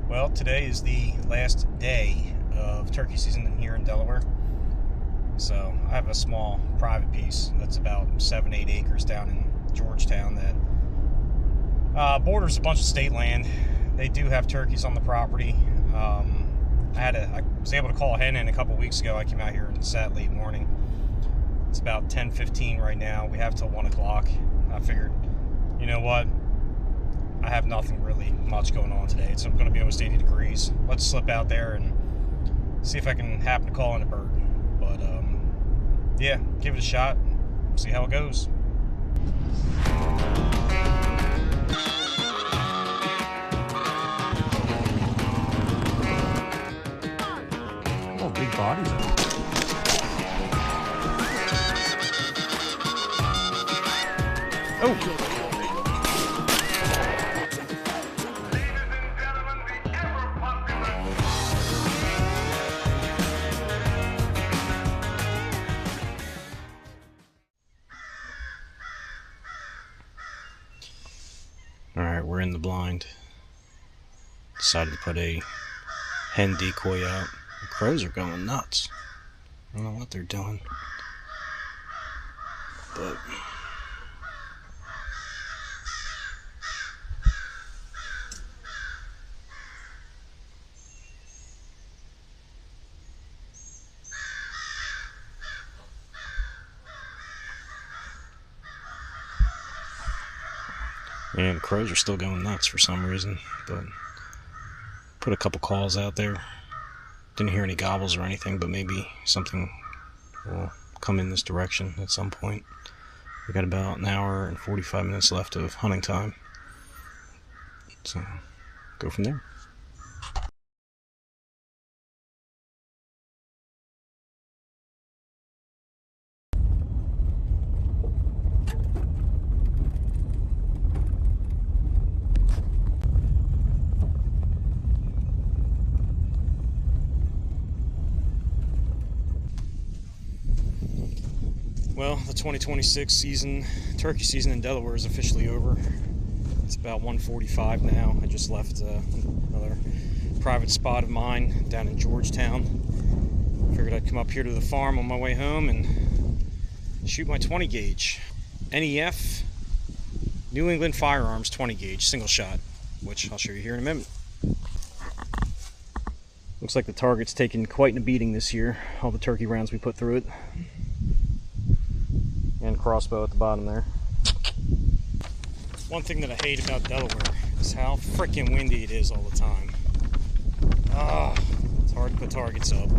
Well, today is the last day of turkey season here in Delaware. So I have a small private piece that's about 7-8 acres down in Georgetown that borders a bunch of state land. They do have turkeys on the property. I was able to call a hen in a couple weeks ago. I came out here and sat late morning. It's about 10:15 right now. We have till 1 o'clock. I figured, you know what? I have nothing really much going on today. It's going to be almost 80 degrees. Let's slip out there and see if I can happen to call in a bird. But yeah, give it a shot. See how it goes. Oh, big bodies. Oh. Alright, we're in the blind. Decided to put a hen decoy out. The crows are going nuts. I don't know what they're doing. But and the crows are still going nuts for some reason, but put a couple calls out there. Didn't hear any gobbles or anything, but maybe something will come in this direction at some point. We got about an hour and 45 minutes left of hunting time, so go from there. Well, the 2026 season, turkey season in Delaware is officially over. It's about 1:45 now. I just left another private spot of mine down in Georgetown. Figured I'd come up here to the farm on my way home and shoot my 20 gauge. NEF, New England Firearms 20 gauge, single shot, which I'll show you here in a minute. Looks like the target's taken quite a beating this year, all the turkey rounds we put through it. And crossbow at the bottom there. One thing that I hate about Delaware is how freaking windy it is all the time. It's hard to put targets up.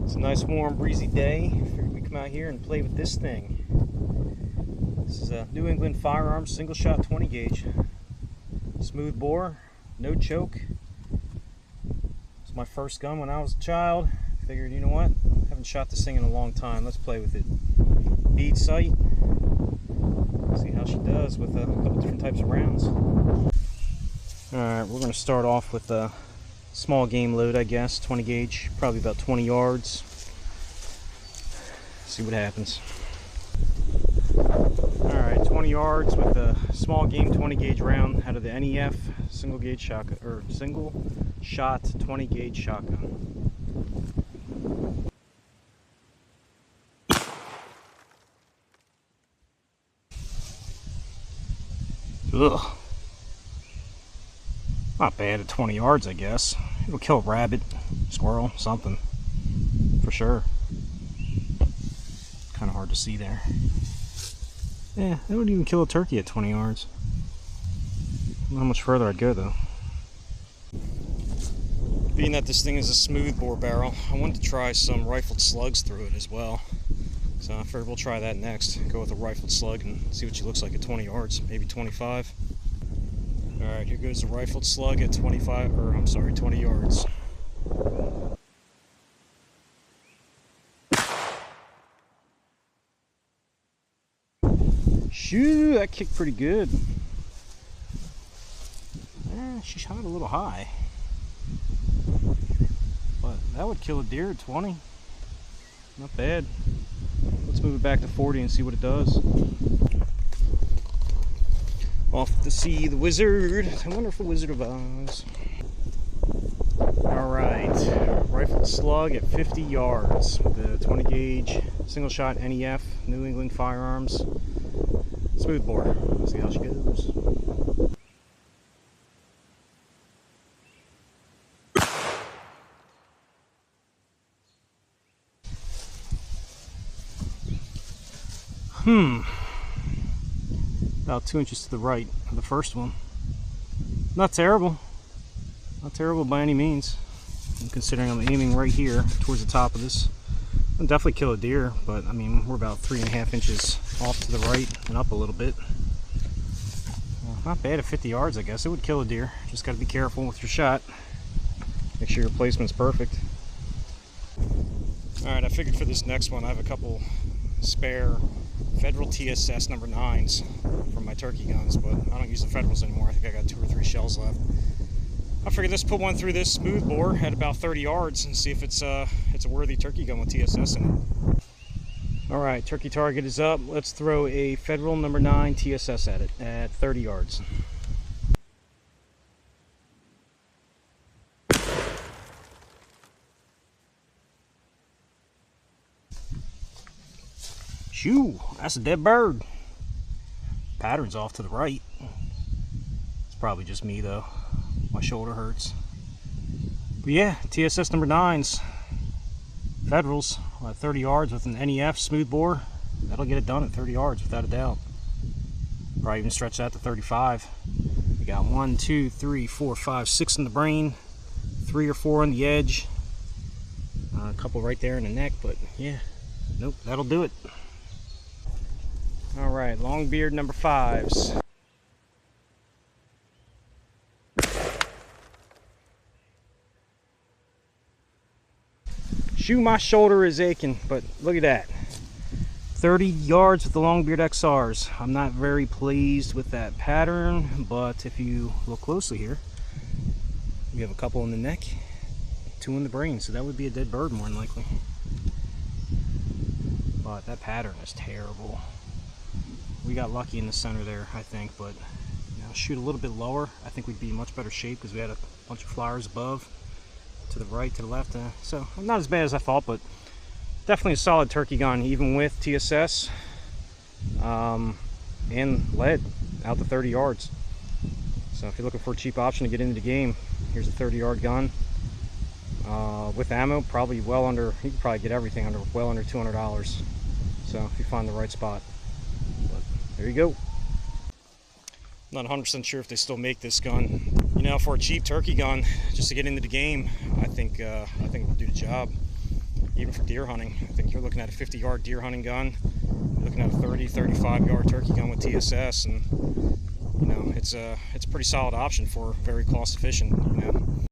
It's a nice warm breezy day. Figured we come out here and play with this thing. This is a New England Firearms single shot 20 gauge. Smooth bore, no choke. It's my first gun when I was a child. Figured, you know what? Haven't shot this thing in a long time. Let's play with it. Bead sight. See how she does with a couple different types of rounds. Alright, we're going to start off with a small game load, I guess. 20 gauge, probably about 20 yards. See what happens. Alright, 20 yards with a small game 20 gauge round out of the NEF single gauge shotgun, or single shot 20 gauge shotgun. Ugh. Not bad at 20 yards, I guess. It'll kill a rabbit, squirrel, something. For sure. Kind of hard to see there. Yeah, it would even kill a turkey at 20 yards. I don't know how much further I'd go, though. Being that this thing is a smooth bore barrel, I wanted to try some Rifled Slugs through it as well. So I figured we'll try that next. Go with a Rifled Slug and see what she looks like at 20 yards, maybe 25. Alright, here goes the Rifled Slug at 20 yards. Shoo, that kicked pretty good. She shot it a little high. But that would kill a deer at 20. Not bad. Let's move it back to 40 and see what it does. Off to see the wizard, the wonderful Wizard of Oz. Alright, Rifled Slug at 50 yards with the 20 gauge single shot NEF, New England Firearms, smoothbore. See how she goes. About 2 inches to the right of the first one. Not terrible. Not terrible by any means. And considering I'm aiming right here towards the top of this, I'll definitely kill a deer, but I mean, we're about 3.5 inches off to the right and up a little bit. Well, not bad at 50 yards, I guess. It would kill a deer. Just got to be careful with your shot. Make sure your placement's perfect. Alright, I figured for this next one, I have a couple spare Federal TSS number 9s from my turkey guns, but I don't use the Federals anymore. I think I got 2 or 3 shells left. I figured let's put one through this smoothbore at about 30 yards and see if it's a worthy turkey gun with TSS in it. Alright, turkey target is up. Let's throw a Federal number 9 TSS at it at 30 yards. Shoo, that's a dead bird. Pattern's off to the right. It's probably just me though. My shoulder hurts. But yeah, TSS number 9s. Federals at 30 yards with an NEF smoothbore. That'll get it done at 30 yards without a doubt. Probably even stretch that to 35. We got 1, 2, 3, 4, 5, 6 in the brain. 3 or 4 on the edge. A couple right there in the neck, but yeah. Nope, that'll do it. Alright, long beard number 5s. Shoo, my shoulder is aching, but look at that. 30 yards with the long beard XRs. I'm not very pleased with that pattern, but if you look closely here, we have a couple in the neck, 2 in the brain, so that would be a dead bird more than likely. But that pattern is terrible. We got lucky in the center there, I think, but you know, shoot a little bit lower, I think we'd be in much better shape because we had a bunch of flowers above, to the right, to the left. So not as bad as I thought, but definitely a solid turkey gun, even with TSS and lead out to 30 yards. So if you're looking for a cheap option to get into the game, here's a 30-yard gun with ammo, probably well under. You can probably get everything under well under $200. So if you find the right spot. There you go. Not 100% sure if they still make this gun. You know, for a cheap turkey gun, just to get into the game, I think it'll do the job. Even for deer hunting, I think you're looking at a 50-yard deer hunting gun. You're looking at a 30, 35-yard turkey gun with TSS, and you know, it's a pretty solid option for very cost efficient. You know,